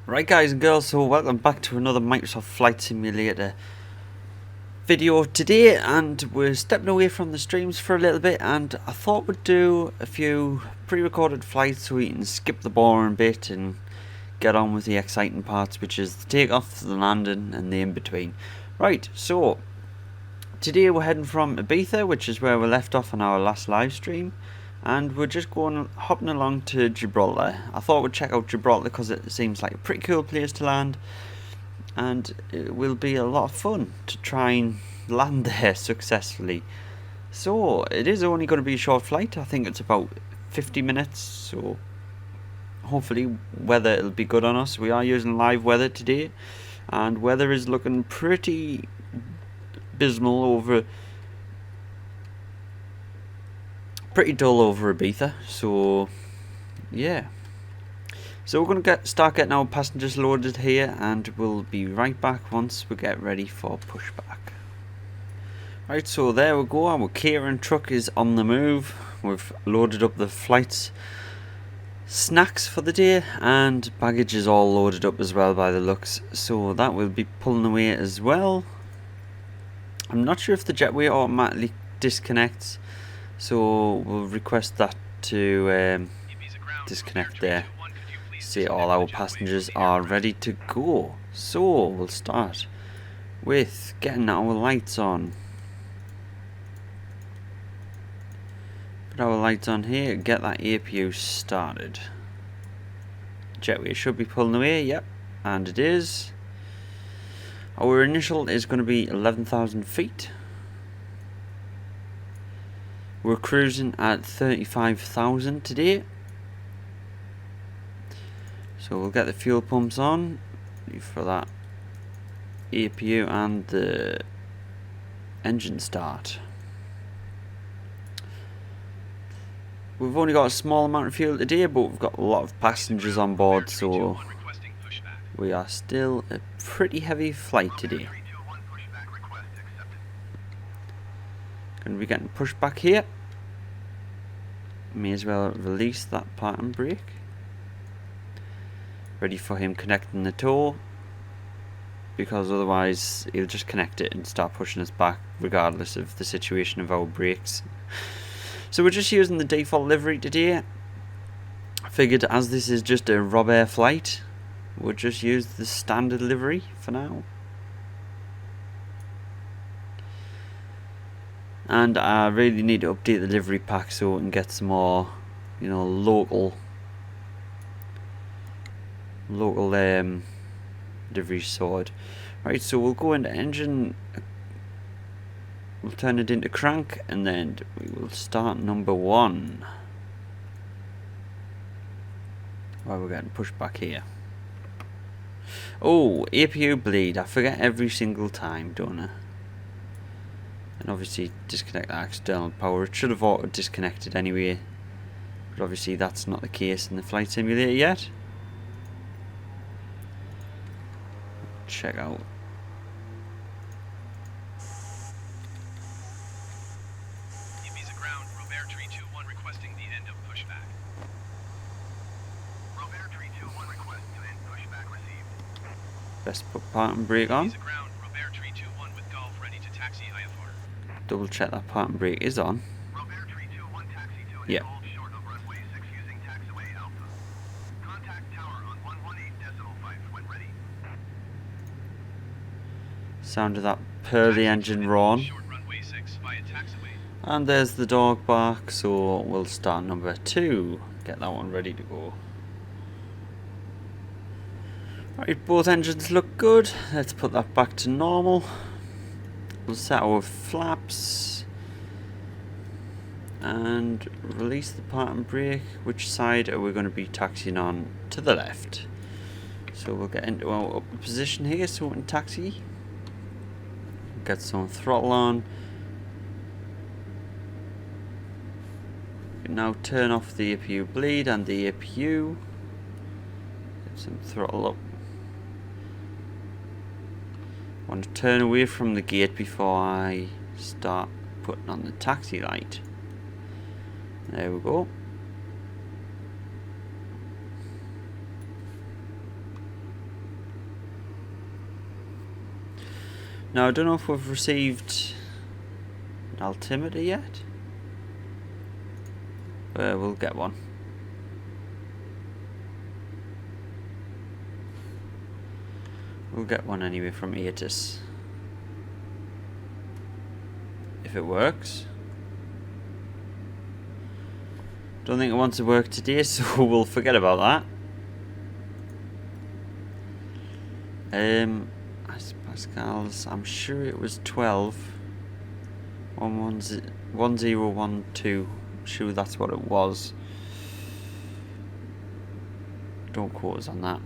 Right guys and girls, so welcome back to another Microsoft Flight Simulator video today, and we're stepping away from the streams for a little bit, and I thought we'd do a few pre-recorded flights so we can skip the boring bit and get on with the exciting parts, which is the takeoff, the landing and the in-between. Right, so today we're heading from Ibiza, which is where we left off on our last live stream. And we're just hopping along to Gibraltar. I thought we'd check out Gibraltar because it seems like a pretty cool place to land, and it will be a lot of fun to try and land there successfully. So it is only going to be a short flight. I think it's about 50 minutes, so hopefully weather will be good on us. We are using live weather today, and weather is looking pretty abysmal over, pretty dull over Ibiza, so yeah. So we're going to start getting our passengers loaded here, and we'll be right back once we get ready for pushback. Right, so there we go, our catering truck is on the move. We've loaded up the flight's snacks for the day, and baggage is all loaded up as well by the looks, so that will be pulling away as well. I'm not sure if the jetway automatically disconnects, so we'll request that to disconnect there. See, all our passengers are ready to go. So we'll start with getting our lights on. Put our lights on here, get that APU started. Jetway should be pulling away, yep, and it is. Our initial is going to be 11,000 feet. We're cruising at 35,000 today. So we'll get the fuel pumps on for that APU and the engine start. We've only got a small amount of fuel today, but we've got a lot of passengers on board, so we are still a pretty heavy flight today. Going to be getting pushed back here. May as well release that parking brake. Ready for him connecting the tow, because otherwise he'll just connect it and start pushing us back regardless of the situation of our brakes. So we're just using the default livery today. I figured as this is just a Rob Air flight, we'll just use the standard livery for now. And I really need to update the livery pack so we can get some more, you know, local livery sorted. Right, so we'll go into engine, we'll turn it into crank, and then we will start number 1 while we're getting pushed back here. Oh, APU bleed, I forget every single time, don't I? And obviously disconnect the external power. It should have auto disconnected anyway, but obviously that's not the case in the flight simulator yet. Check out. Ibiza ground, Robert 321 requesting the end of pushback. Robert 321 request to end pushback received. Best put parking brake on. Ibiza ground, Robert 321 with Golf ready to taxi IFR. Double check that parking brake is on. Robert 321 taxi to Yeah. hold short of runway 6 using taxiway Alpha. Contact tower on 118.5 when ready. Sound of that pearly engine roaring. And there's the dog bark, so we'll start number 2. Get that one ready to go. Right, both engines look good. Let's put that back to normal. We'll set our flaps and release the parking brake. Which side are we going to be taxiing on? To the left. So we'll get into our upper position here so we can taxi. Get some throttle on. Now turn off the APU bleed and the APU. Get some throttle up. Want to turn away from the gate before I start putting on the taxi light. There we go. Now I don't know if we've received an altimeter yet. We'll get one. We'll get one anyway from Atis. If it works. Don't think it wants to work today, so we'll forget about that. Pascals, I'm sure it was 12. 1012. I'm sure that's what it was. Don't quote us on that.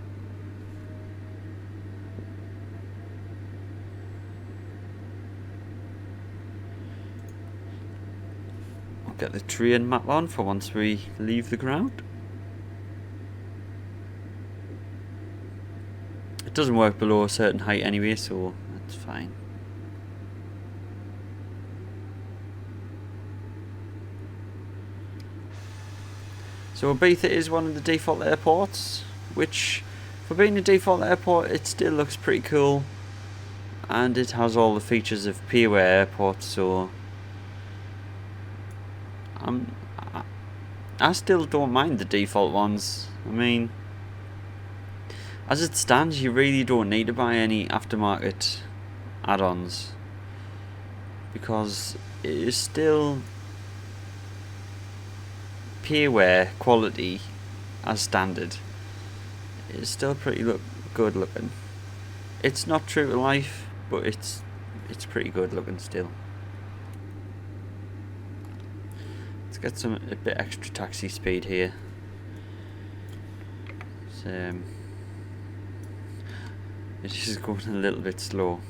I'll get the terrain map on for once we leave the ground. It doesn't work below a certain height anyway, so that's fine. So Ibiza is one of the default airports, which for being a default airport it still looks pretty cool, and it has all the features of peerware airports, so I still don't mind the default ones. I mean, as it stands, you really don't need to buy any aftermarket add-ons, because it is still peerware quality as standard. It's still pretty good looking. It's not true to life, but it's pretty good looking still. Let's get a bit extra taxi speed here. It is going a little bit slow.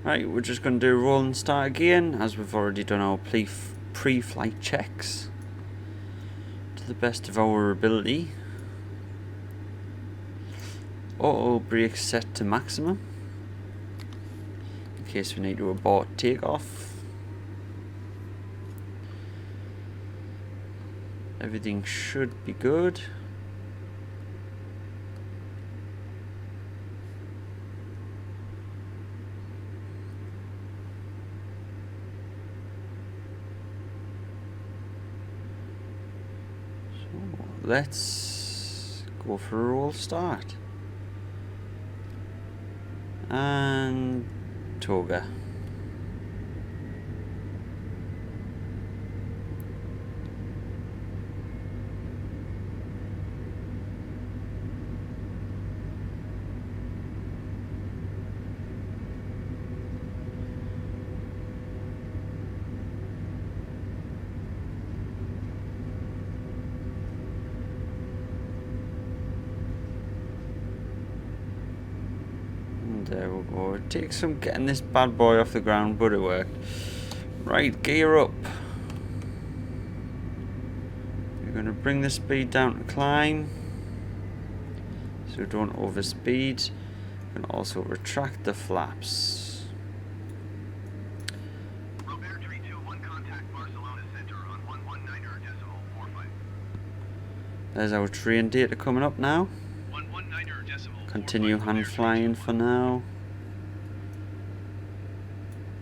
Right, we're just going to do a roll and start again, as we've already done our pre-flight checks to the best of our ability. Auto brake set to maximum in case we need to abort takeoff. Everything should be good. Let's go for a roll start. And toga. There we go. It takes some getting this bad boy off the ground, but it worked. Right, gear up. You're going to bring the speed down to climb, so don't overspeed. You can also retract the flaps. Robert 321, contact Barcelona Center on 119.45. There's our train data coming up now. 119.45. Continue hand flying for now.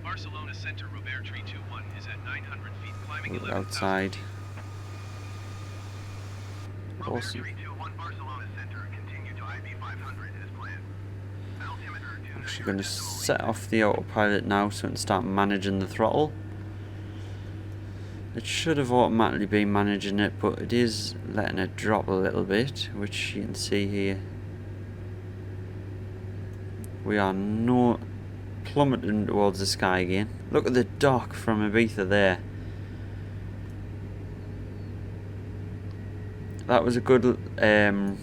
Barcelona Center, Robert 321 is at 900 feet, climbing 11,000 Outside. Robert Awesome. 321 Barcelona Center, continue to IB 500 as planned. Altimeter I'm actually going to set off the autopilot now so it can start managing the throttle. It should have automatically been managing it, but it is letting it drop a little bit, which you can see here. We are plummeting towards the sky again. Look at the dock from Ibiza there. That was a good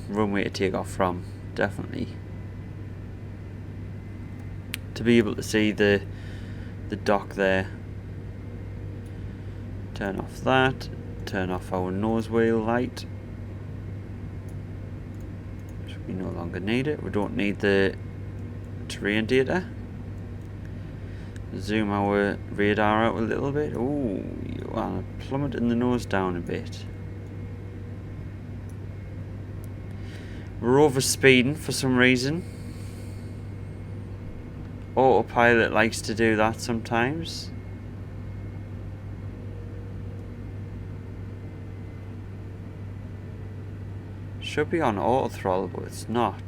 runway to take off from, definitely. To be able to see the dock there. Turn off that. Turn off our nose wheel light. We no longer need it. We don't need the terrain data. Zoom our radar out a little bit. Ooh, you are plummeting the nose down a bit. We're over speeding for some reason. Autopilot likes to do that sometimes. Should be on auto throttle, but it's not.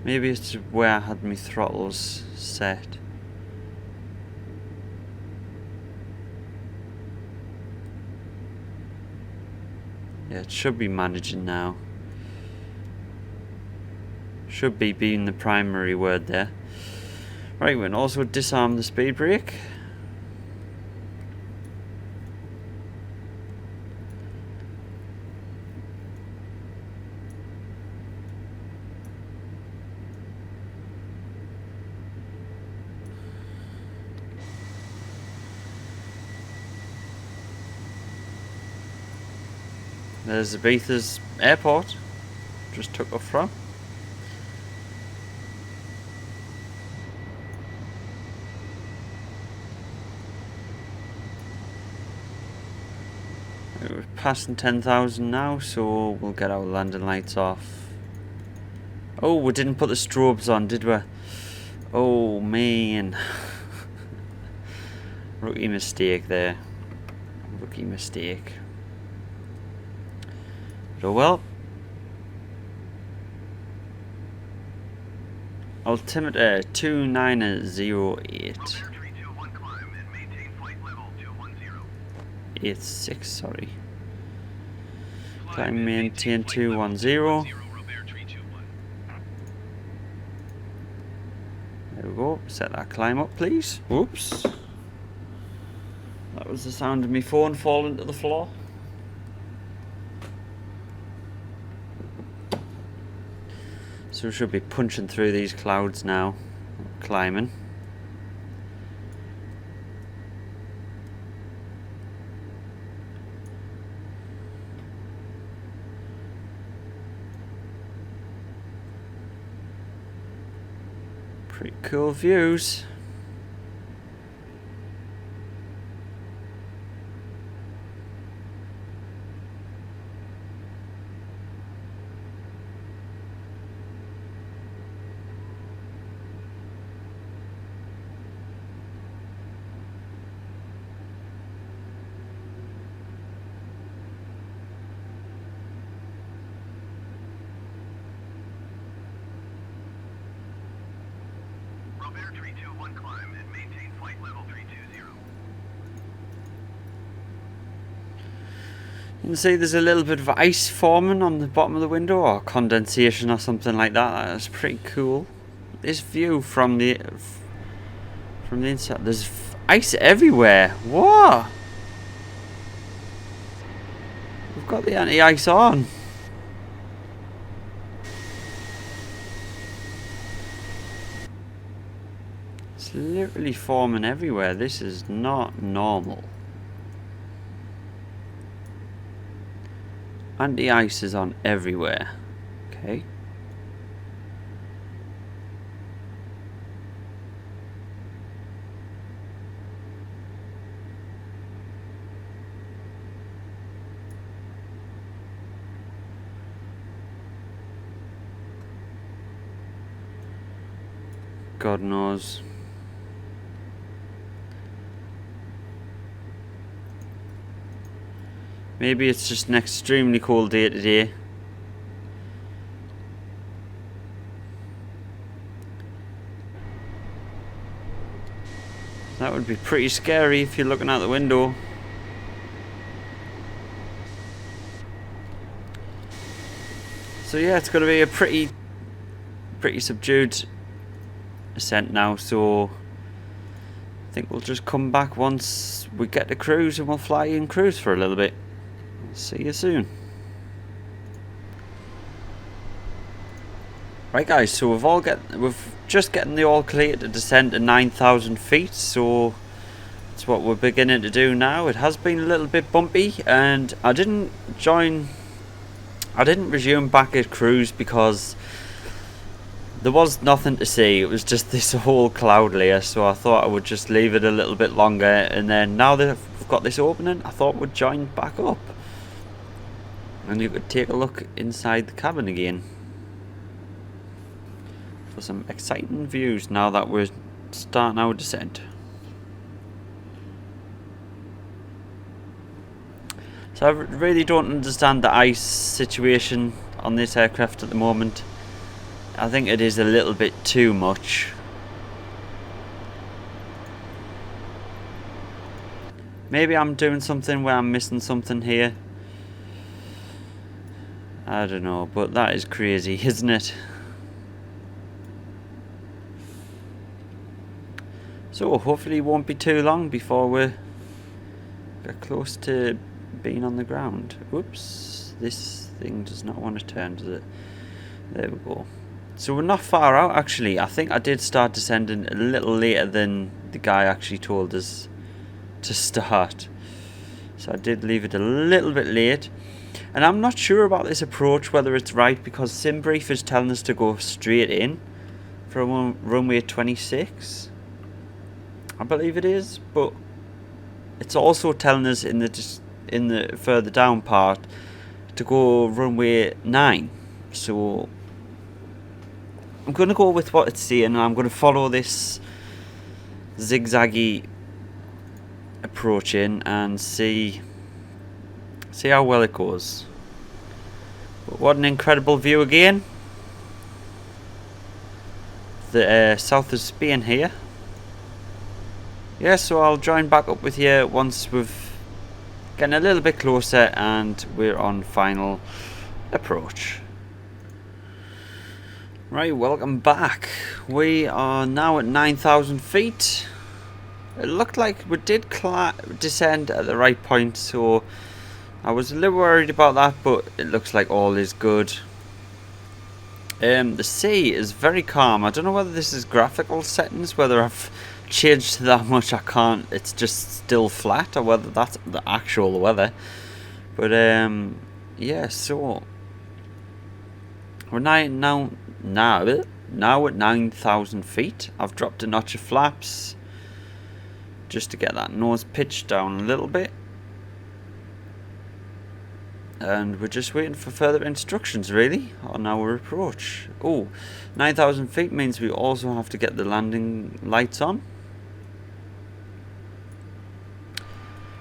Maybe it's where I had my throttles set. Yeah, it should be managing now. Should be being the primary word there. Right, we can also disarm the speed brake. There's Ibiza's airport. Just took off from. We're passing 10,000 now, so we'll get our landing lights off. Oh, we didn't put the strobes on, did we? Oh, man. Rookie mistake there. Rookie mistake. So, well. Altimeter 2908. 86, sorry. Climb maintain 210. There we go. Set that climb up, please. Whoops. That was the sound of my phone falling to the floor. So we should be punching through these clouds now. Climbing. Pretty cool views. You can see there's a little bit of ice forming on the bottom of the window, or condensation or something like that. That's pretty cool. This view from the inside, there's ice everywhere. What? We've got the anti-ice on. It's literally forming everywhere. This is not normal. Anti-ice is on everywhere. Okay. God knows. Maybe it's just an extremely cold day today. That would be pretty scary if you're looking out the window. So yeah, it's going to be a pretty subdued ascent now, so I think we'll just come back once we get to cruise, and we'll fly in cruise for a little bit. See you soon. Right guys, so we've just getting the all clear to descend to 9,000 feet, so that's what we're beginning to do now. It has been a little bit bumpy, and I didn't resume back at cruise because there was nothing to see. It was just this whole cloud layer, so I thought I would just leave it a little bit longer, and then now that we've got this opening, I thought we'd join back up. And you could take a look inside the cabin again. For some exciting views now that we're starting our descent. So I really don't understand the ice situation on this aircraft at the moment. I think it is a little bit too much. Maybe I'm doing something where I'm missing something here. I don't know, but that is crazy, isn't it? So hopefully it won't be too long before we're close to being on the ground. Oops, this thing does not want to turn, does it? There we go. So we're not far out actually. I think I did start descending a little later than the guy actually told us to start. So I did leave it a little bit late. And I'm not sure about this approach, whether it's right, because SimBrief is telling us to go straight in for runway 26. I believe it is, but it's also telling us in the further down part to go runway 9. So I'm going to go with what it's saying, and I'm going to follow this zigzaggy approach in and see how well it goes. But what an incredible view again. The south of Spain here. Yeah, so I'll join back up with you once we've getting a little bit closer and we're on final approach. Right, welcome back. We are now at 9,000 feet. It looked like we did descend at the right point, so I was a little worried about that, but it looks like all is good. The sea is very calm. I don't know whether this is graphical settings, whether I've changed that much, I can't, it's just still flat, or whether that's the actual weather. But yeah, so we're now at 9,000 feet. I've dropped a notch of flaps just to get that nose pitched down a little bit, and we're just waiting for further instructions really on our approach. Oh, 9,000 feet means we also have to get the landing lights on.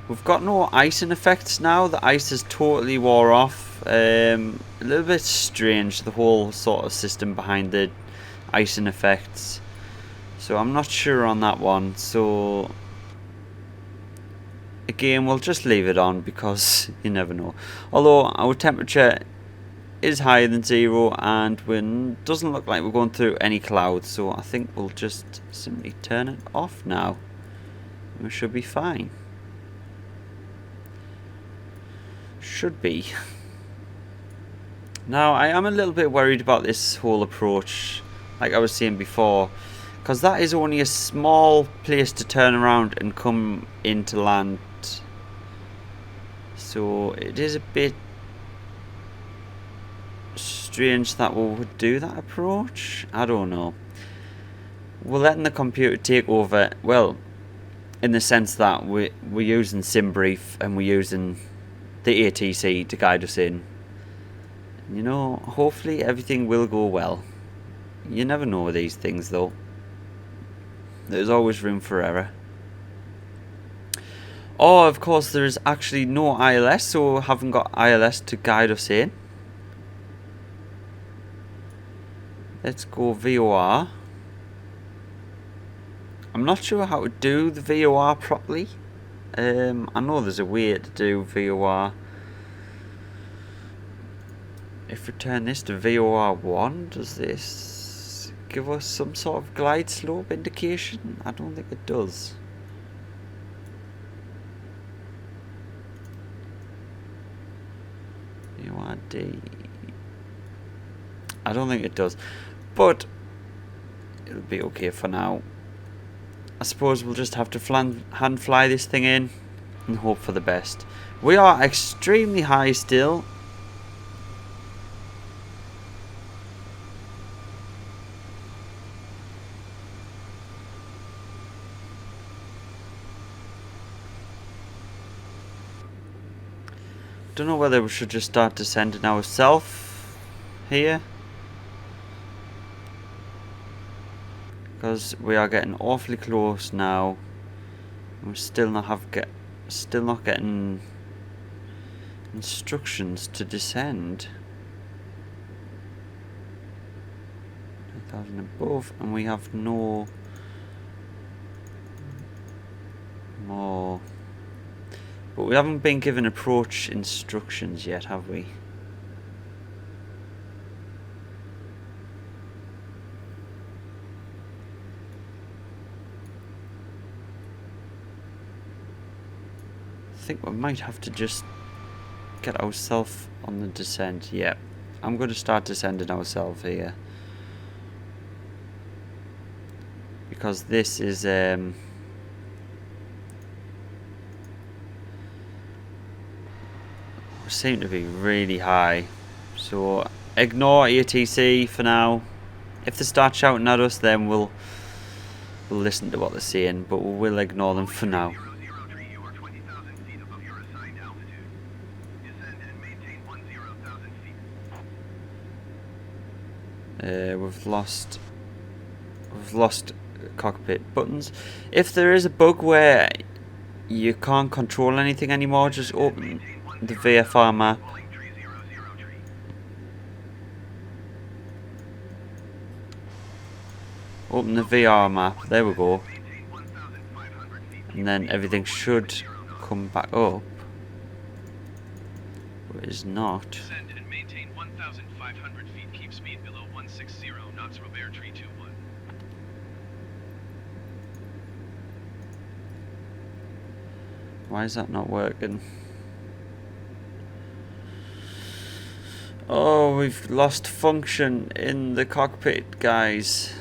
We've got no icing effects now. The ice has totally wore off. A little bit strange, the whole sort of system behind the icing effects. So I'm not sure on that one. So again, we'll just leave it on because you never know. Although our temperature is higher than 0 and it doesn't look like we're going through any clouds. So I think we'll just simply turn it off now. We should be fine. Should be. Now I am a little bit worried about this whole approach, like I was saying before, because that is only a small place to turn around and come into land. So it is a bit strange that we would do that approach. I don't know. We're letting the computer take over, well, in the sense that we're using SimBrief and we're using the ATC to guide us in. You know, hopefully everything will go well. You never know with these things though. There's always room for error. Oh, of course there is actually no ILS, so we haven't got ILS to guide us in. Let's go VOR. I'm not sure how to do the VOR properly. I know there's a way to do VOR. If we turn this to VOR 1, does this give us some sort of glide slope indication? I don't think it does. VORD. I don't think it does. But it'll be okay for now. I suppose we'll just have to hand fly this thing in and hope for the best. We are extremely high still. don't know whether we should just start descending ourselves here, because we are getting awfully close now. We're still not getting instructions to descend. 10,000 above, and we have no more. But we haven't been given approach instructions yet, have we? I think we might have to just get ourselves on the descent. Yeah, I'm going to start descending ourselves here, because this is we seem to be really high, so ignore ATC for now. If they start shouting at us, then we'll listen to what they're saying, but we'll ignore them for now. 003, you are 20,000 feet above your assigned altitude. Descend and maintain 10,000 feet. We've lost cockpit buttons. If there is a bug where you can't control anything anymore, just open the VFR map. Open the VR map, there we go. And then everything should come back up. But it is not. Descend and maintain 1,500 feet. Keep speed below 160 knots. Robert Tree 21. Why is that not working? Oh, we've lost function in the cockpit, guys.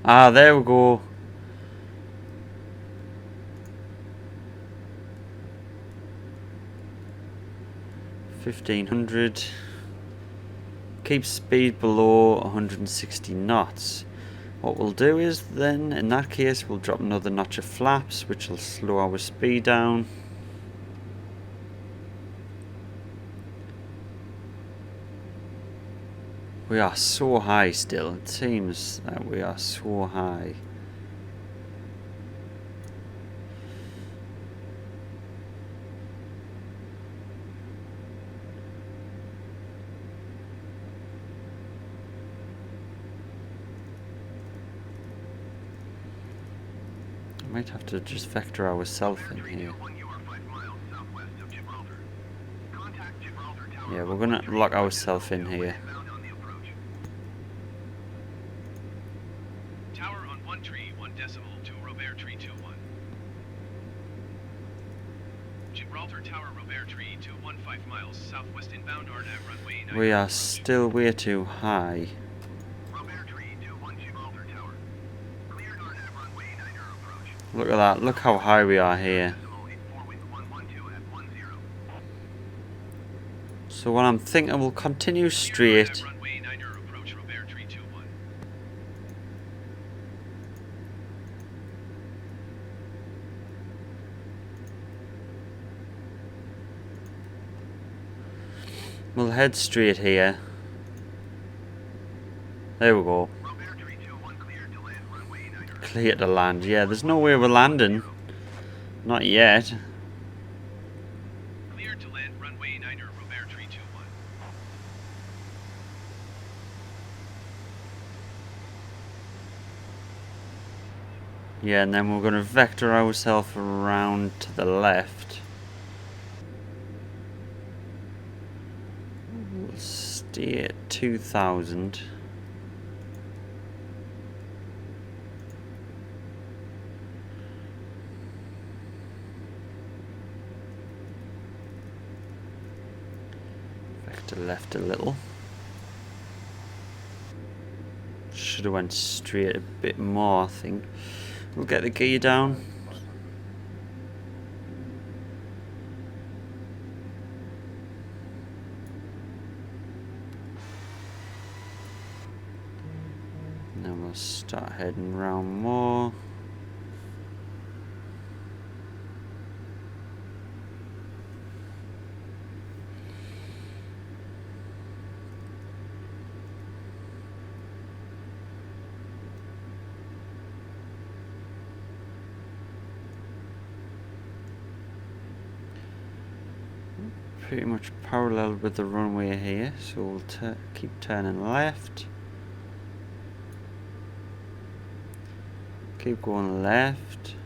Ah, there we go. $1,500. Keep speed below 160 knots. What we'll do is then, in that case, we'll drop another notch of flaps, which will slow our speed down. We are so high still. It seems that we are so high. Might have to just vector ourselves in here. Yeah, we're gonna lock ourselves in here. Tower on 1 tree, 1 decimal to Robert Tree 21. Gibraltar Tower, Robert Tree 215 miles southwest inbound RNAV runway 9. We are still way too high. Look at that, look how high we are here. So what I'm thinking, we'll continue straight. We'll head straight here. There we go. Clear to land. Yeah, there's no way we're landing. Not yet. Clear to land runway 9er, Robert Tree 21. Yeah, and then we're going to vector ourselves around to the left. We'll stay at 2,000. Vector left a little. Should have went straight a bit more, I think. We'll get the gear down. And then we'll start heading round more. Pretty much parallel with the runway here, so we'll keep turning left. Keep going left.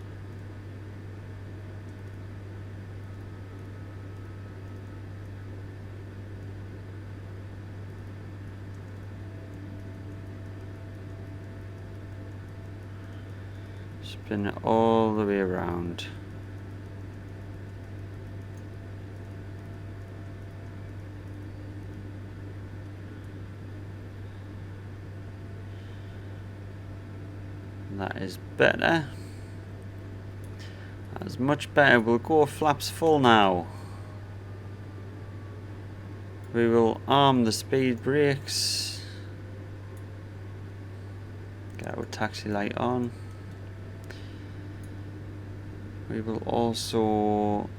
Spin it all the way around. That is better. That's much better. We'll go flaps full now. We will arm the speed brakes. Get our taxi light on. We will also...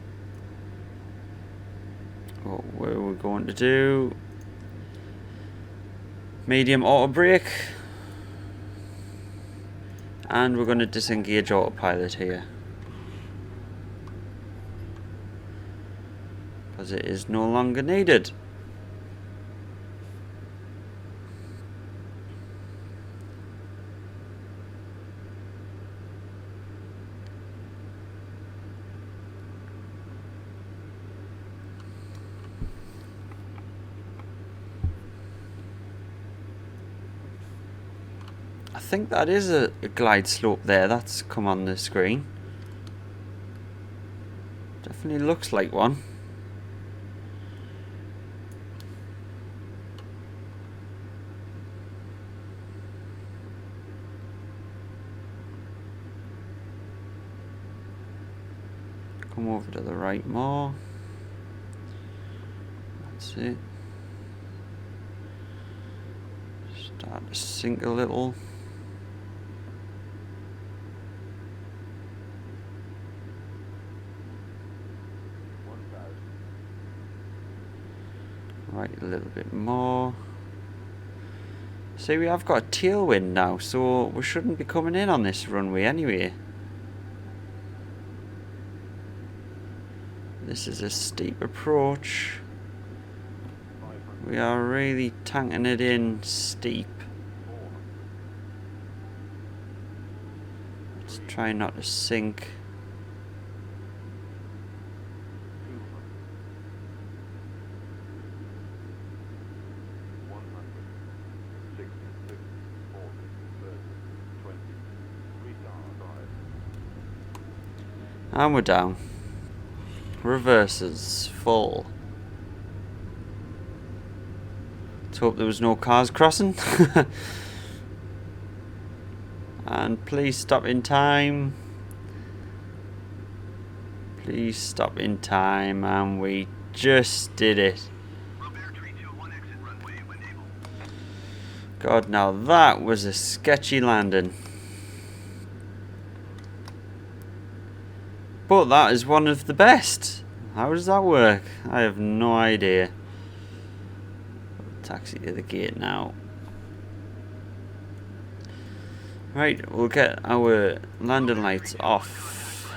what are we going to do? Medium auto brake. And we're going to disengage autopilot here, because it is no longer needed. I think that is a glide slope there that's come on the screen. Definitely looks like one. Come over to the right more. That's it. Start to sink a little. Right, a little bit more. See, we have got a tailwind now, so we shouldn't be coming in on this runway anyway. This is a steep approach. We are really tanking it in steep. Let's try not to sink. And we're down. Reverses full. Let's hope there was no cars crossing. And please stop in time. Please stop in time. And we just did it. God, now that was a sketchy landing. But that is one of the best. How does that work? I have no idea. Taxi to the gate now. Right, we'll get our landing lights off.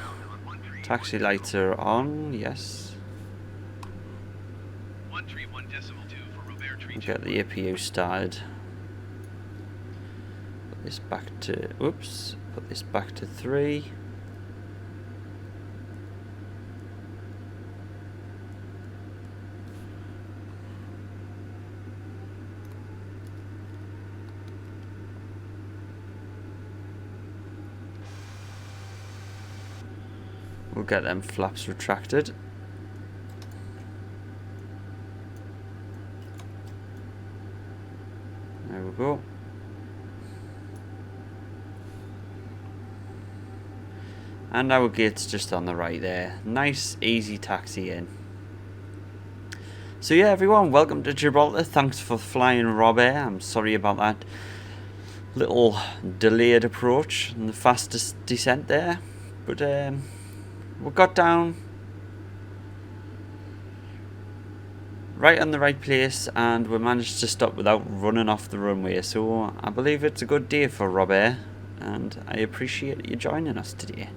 Taxi lights are on, yes. We'll get the APU started. Put this back to, oops, put this back to 3. We'll get them flaps retracted. There we go. And our gate's just on the right there. Nice, easy taxi in. So yeah, everyone, welcome to Gibraltar. Thanks for flying Rob Air. I'm sorry about that Little delayed approach and the fastest descent there, but we got down right on the right place and we managed to stop without running off the runway. So I believe it's a good day for Rob Air, and I appreciate you joining us today.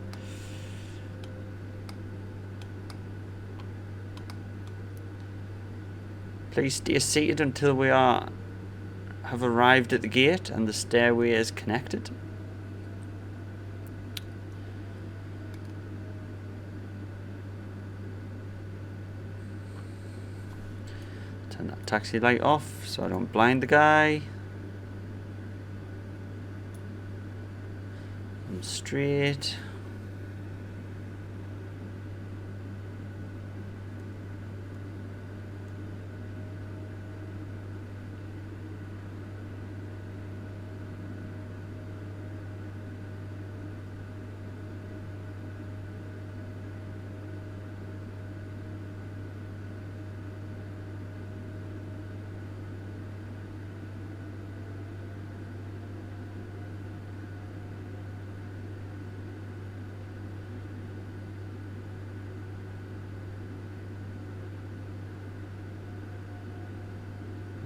Please stay seated until we have arrived at the gate and the stairway is connected. Turn that taxi light off so I don't blind the guy. I'm straight.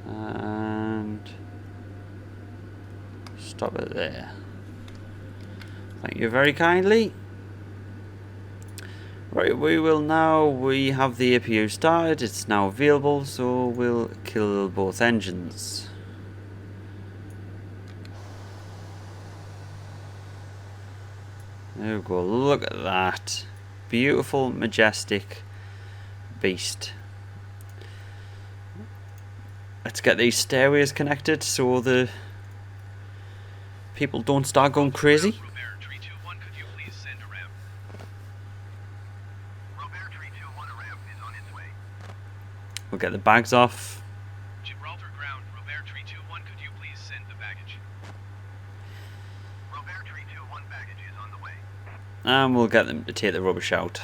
And stop it there. Thank you very kindly. Right, we have the APU started, it's now available, so we'll kill both engines. There we go, look at that. Beautiful, majestic beast. Let's get these stairways connected so the people don't start going crazy. Robert 321, could you please send a ramp? Robert 321, a ramp is on its way. We'll get the bags off. Gibraltar ground, Robert 321, could you please send the baggage? Robert 321, baggage is on the way. And we'll get them to take the rubbish out.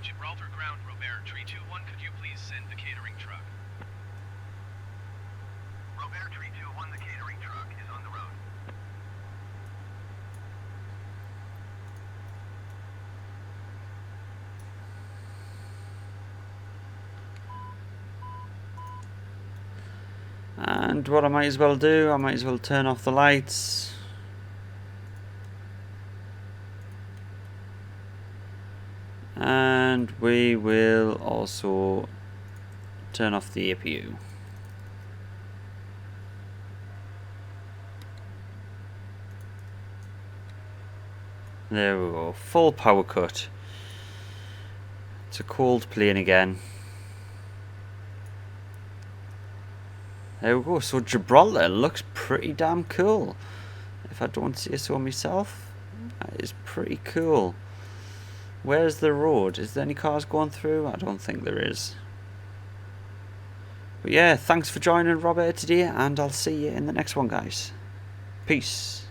Gibraltar ground, Robert 321, could you please send the catering truck? Robert 321, the catering truck is on the road. And what I might as well do, I might as well turn off the lights. And we will also turn off the APU. There we go, full power cut. It's a cold plane again. There we go, so Gibraltar looks pretty damn cool. If I don't say so myself, that is pretty cool. Where's the road? Is there any cars going through? I don't think there is. But yeah, thanks for joining Robert today, and I'll see you in the next one, guys. Peace.